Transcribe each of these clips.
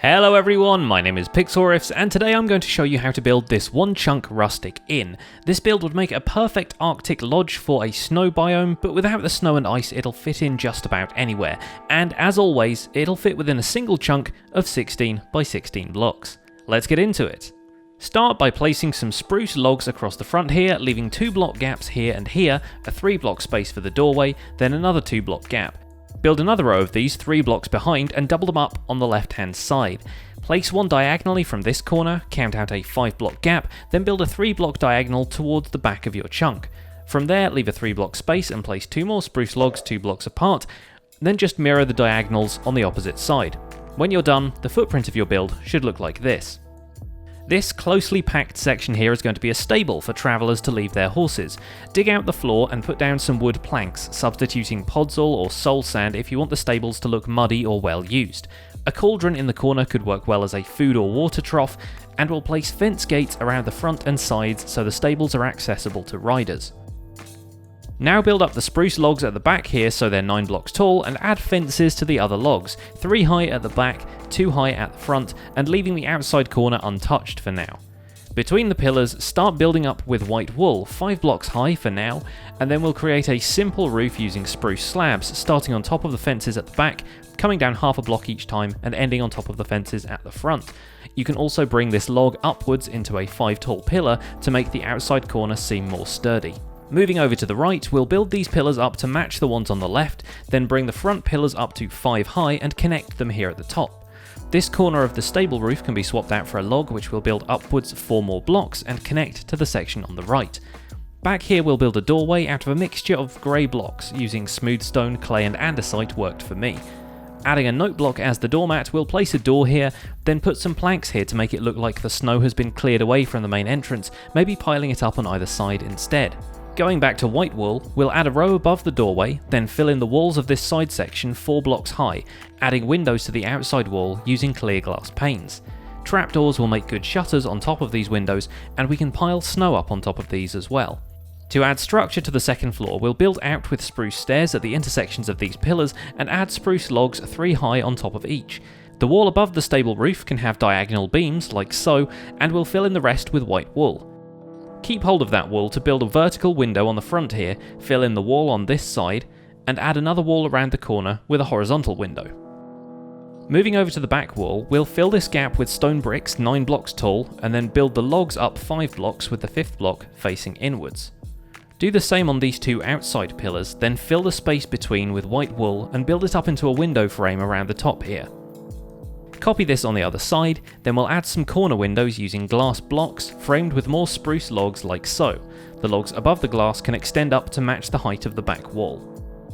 Hello everyone, my name is Pixlriffs and today I'm going to show you how to build this one chunk Rustic Inn. This build would make a perfect Arctic lodge for a snow biome, but without the snow and ice it'll fit in just about anywhere, and as always it'll fit within a single chunk of 16 by 16 blocks. Let's get into it. Start by placing some spruce logs across the front here, leaving 2 block gaps here and here, a 3 block space for the doorway, then another 2 block gap. Build another row of these 3 blocks behind and double them up on the left hand side. Place one diagonally from this corner, count out a 5 block gap, then build a 3 block diagonal towards the back of your chunk. From there leave a 3 block space and place 2 more spruce logs 2 blocks apart, then just mirror the diagonals on the opposite side. When you're done, the footprint of your build should look like this. This closely packed section here is going to be a stable for travellers to leave their horses. Dig out the floor and put down some wood planks, substituting podzol or soul sand if you want the stables to look muddy or well used. A cauldron in the corner could work well as a food or water trough, and we'll place fence gates around the front and sides so the stables are accessible to riders. Now build up the spruce logs at the back here so they're 9 blocks tall and add fences to the other logs, 3 high at the back, 2 high at the front, and leaving the outside corner untouched for now. Between the pillars, start building up with white wool, 5 blocks high for now, and then we'll create a simple roof using spruce slabs, starting on top of the fences at the back, coming down half a block each time, and ending on top of the fences at the front. You can also bring this log upwards into a 5 tall pillar to make the outside corner seem more sturdy. Moving over to the right, we'll build these pillars up to match the ones on the left, then bring the front pillars up to 5 high and connect them here at the top. This corner of the stable roof can be swapped out for a log which we'll build upwards 4 more blocks and connect to the section on the right. Back here we'll build a doorway out of a mixture of grey blocks, using smooth stone, clay and andesite worked for me. Adding a note block as the doormat, we'll place a door here, then put some planks here to make it look like the snow has been cleared away from the main entrance, maybe piling it up on either side instead. Going back to white wool, we'll add a row above the doorway, then fill in the walls of this side section 4 blocks high, adding windows to the outside wall using clear glass panes. Trapdoors will make good shutters on top of these windows, and we can pile snow up on top of these as well. To add structure to the second floor, we'll build out with spruce stairs at the intersections of these pillars and add spruce logs 3 high on top of each. The wall above the stable roof can have diagonal beams like so, and we'll fill in the rest with white wool. Keep hold of that wall to build a vertical window on the front here, fill in the wall on this side, and add another wall around the corner with a horizontal window. Moving over to the back wall, we'll fill this gap with stone bricks 9 blocks tall, and then build the logs up 5 blocks with the 5th block facing inwards. Do the same on these 2 outside pillars, then fill the space between with white wool and build it up into a window frame around the top here. Copy this on the other side, then we'll add some corner windows using glass blocks framed with more spruce logs like so. The logs above the glass can extend up to match the height of the back wall.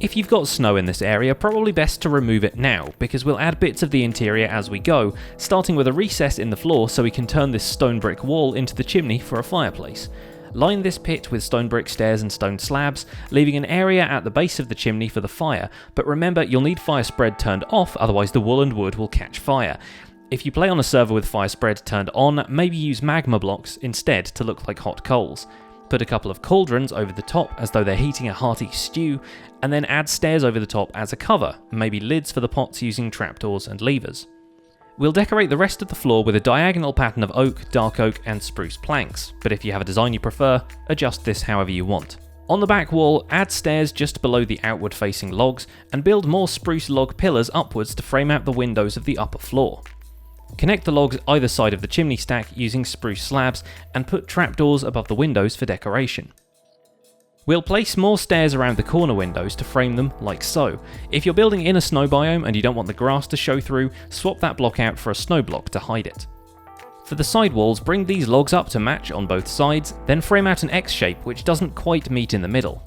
If you've got snow in this area, probably best to remove it now, because we'll add bits of the interior as we go, starting with a recess in the floor so we can turn this stone brick wall into the chimney for a fireplace. Line this pit with stone brick stairs and stone slabs, leaving an area at the base of the chimney for the fire, but remember you'll need fire spread turned off, otherwise the wool and wood will catch fire. If you play on a server with fire spread turned on, maybe use magma blocks instead to look like hot coals. Put a couple of cauldrons over the top as though they're heating a hearty stew, and then add stairs over the top as a cover, maybe lids for the pots using trapdoors and levers. We'll decorate the rest of the floor with a diagonal pattern of oak, dark oak and spruce planks, but if you have a design you prefer, adjust this however you want. On the back wall, add stairs just below the outward facing logs and build more spruce log pillars upwards to frame out the windows of the upper floor. Connect the logs either side of the chimney stack using spruce slabs and put trapdoors above the windows for decoration. We'll place more stairs around the corner windows to frame them like so. If you're building in a snow biome and you don't want the grass to show through, swap that block out for a snow block to hide it. For the side walls, bring these logs up to match on both sides, then frame out an X shape which doesn't quite meet in the middle.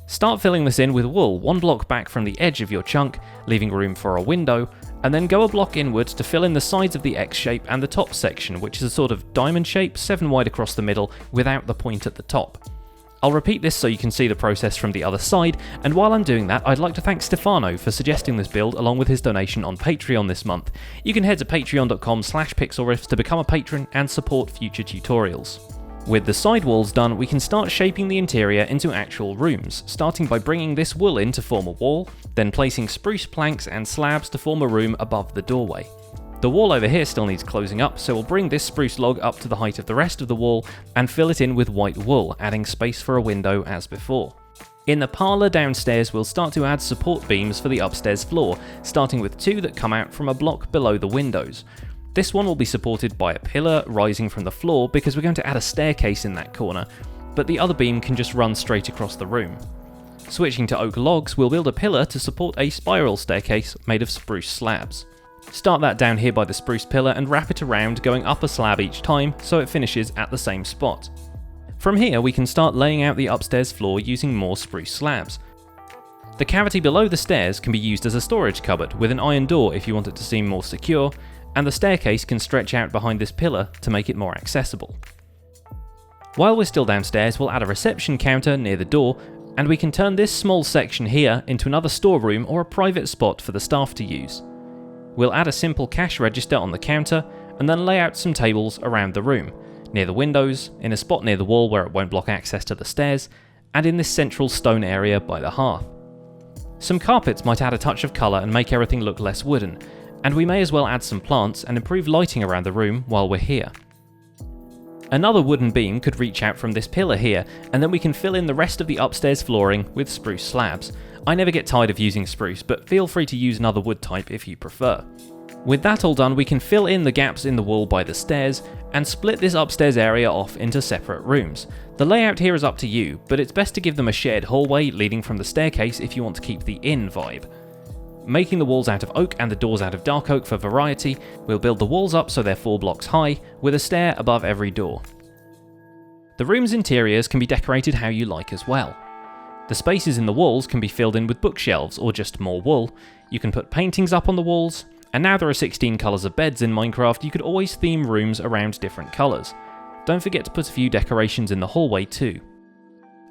Start filling this in with wool 1 block back from the edge of your chunk, leaving room for a window, and then go a block inwards to fill in the sides of the X shape and the top section, which is a sort of diamond shape, 7 wide across the middle, without the point at the top. I'll repeat this so you can see the process from the other side, and while I'm doing that, I'd like to thank Stefano for suggesting this build along with his donation on Patreon this month. You can head to patreon.com/pixlriffs to become a patron and support future tutorials. With the side walls done, we can start shaping the interior into actual rooms, starting by bringing this wool in to form a wall, then placing spruce planks and slabs to form a room above the doorway. The wall over here still needs closing up, so we'll bring this spruce log up to the height of the rest of the wall and fill it in with white wool, adding space for a window as before. In the parlour downstairs, we'll start to add support beams for the upstairs floor, starting with 2 that come out from a block below the windows. This one will be supported by a pillar rising from the floor because we're going to add a staircase in that corner, but the other beam can just run straight across the room. Switching to oak logs, we'll build a pillar to support a spiral staircase made of spruce slabs. Start that down here by the spruce pillar and wrap it around, going up a slab each time so it finishes at the same spot. From here we can start laying out the upstairs floor using more spruce slabs. The cavity below the stairs can be used as a storage cupboard with an iron door if you want it to seem more secure, and the staircase can stretch out behind this pillar to make it more accessible. While we're still downstairs, we'll add a reception counter near the door, and we can turn this small section here into another storeroom or a private spot for the staff to use. We'll add a simple cash register on the counter and then lay out some tables around the room, near the windows, in a spot near the wall where it won't block access to the stairs, and in this central stone area by the hearth. Some carpets might add a touch of colour and make everything look less wooden, and we may as well add some plants and improve lighting around the room while we're here. Another wooden beam could reach out from this pillar here, and then we can fill in the rest of the upstairs flooring with spruce slabs. I never get tired of using spruce, but feel free to use another wood type if you prefer. With that all done, we can fill in the gaps in the wall by the stairs and split this upstairs area off into separate rooms. The layout here is up to you, but it's best to give them a shared hallway leading from the staircase if you want to keep the inn vibe. Making the walls out of oak and the doors out of dark oak for variety, we'll build the walls up so they're 4 blocks high, with a stair above every door. The room's interiors can be decorated how you like as well. The spaces in the walls can be filled in with bookshelves or just more wool. You can put paintings up on the walls, and now there are 16 colours of beds in Minecraft, you could always theme rooms around different colours. Don't forget to put a few decorations in the hallway too.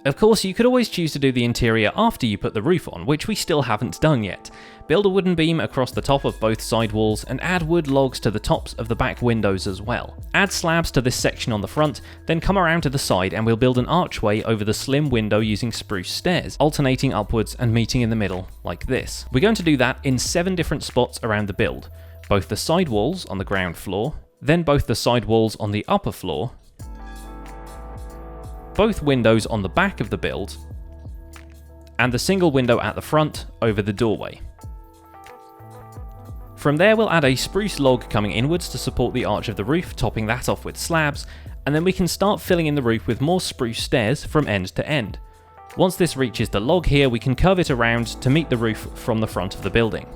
Of course, you could always choose to do the interior after you put the roof on, which we still haven't done yet. Build a wooden beam across the top of both side walls and add wood logs to the tops of the back windows as well. Add slabs to this section on the front, then come around to the side and we'll build an archway over the slim window using spruce stairs, alternating upwards and meeting in the middle, like this. We're going to do that in 7 different spots around the build. Both the side walls on the ground floor, then both the side walls on the upper floor, both windows on the back of the build, and the single window at the front over the doorway. From there we'll add a spruce log coming inwards to support the arch of the roof, topping that off with slabs, and then we can start filling in the roof with more spruce stairs from end to end. Once this reaches the log here, we can curve it around to meet the roof from the front of the building.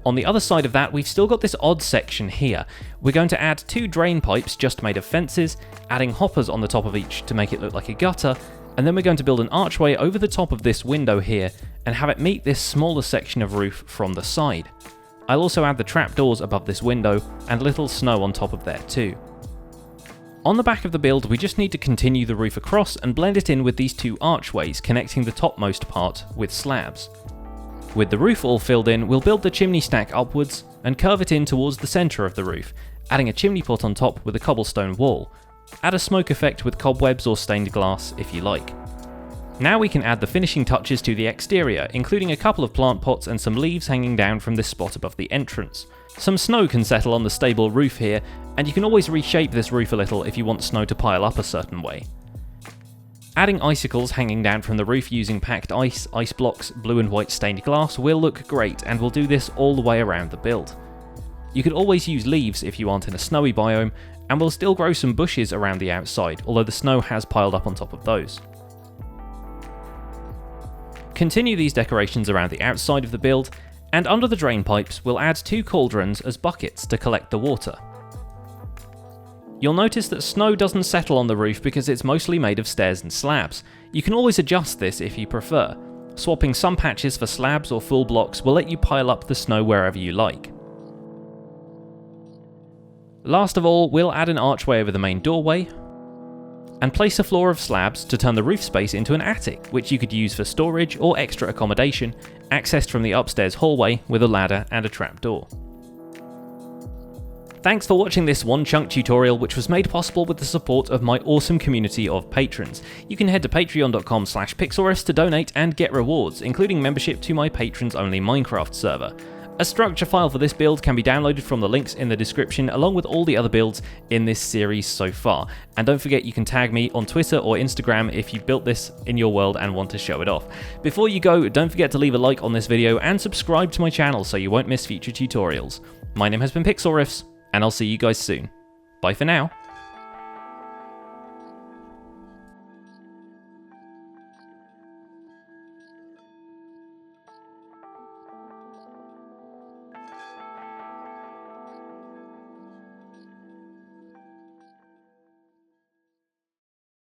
On the other side of that, we've still got this odd section here. We're going to add 2 drain pipes just made of fences, adding hoppers on the top of each to make it look like a gutter, and then we're going to build an archway over the top of this window here and have it meet this smaller section of roof from the side. I'll also add the trapdoors above this window and little snow on top of there too. On the back of the build, we just need to continue the roof across and blend it in with these 2 archways connecting the topmost part with slabs. With the roof all filled in, we'll build the chimney stack upwards and curve it in towards the centre of the roof, adding a chimney pot on top with a cobblestone wall. Add a smoke effect with cobwebs or stained glass if you like. Now we can add the finishing touches to the exterior, including a couple of plant pots and some leaves hanging down from this spot above the entrance. Some snow can settle on the stable roof here, and you can always reshape this roof a little if you want snow to pile up a certain way. Adding icicles hanging down from the roof using packed ice, ice blocks, blue and white stained glass will look great, and we'll do this all the way around the build. You could always use leaves if you aren't in a snowy biome, and we'll still grow some bushes around the outside, although the snow has piled up on top of those. Continue these decorations around the outside of the build, and under the drain pipes we'll add 2 cauldrons as buckets to collect the water. You'll notice that snow doesn't settle on the roof because it's mostly made of stairs and slabs. You can always adjust this if you prefer. Swapping some patches for slabs or full blocks will let you pile up the snow wherever you like. Last of all, we'll add an archway over the main doorway, and place a floor of slabs to turn the roof space into an attic, which you could use for storage or extra accommodation, accessed from the upstairs hallway with a ladder and a trapdoor. Thanks for watching this one chunk tutorial, which was made possible with the support of my awesome community of patrons. You can head to patreon.com/Pixlriffs to donate and get rewards, including membership to my patrons only Minecraft server. A structure file for this build can be downloaded from the links in the description, along with all the other builds in this series so far. And don't forget, you can tag me on Twitter or Instagram if you've built this in your world and want to show it off. Before you go, don't forget to leave a like on this video and subscribe to my channel so you won't miss future tutorials. My name has been Pixlriffs, and I'll see you guys soon. Bye for now.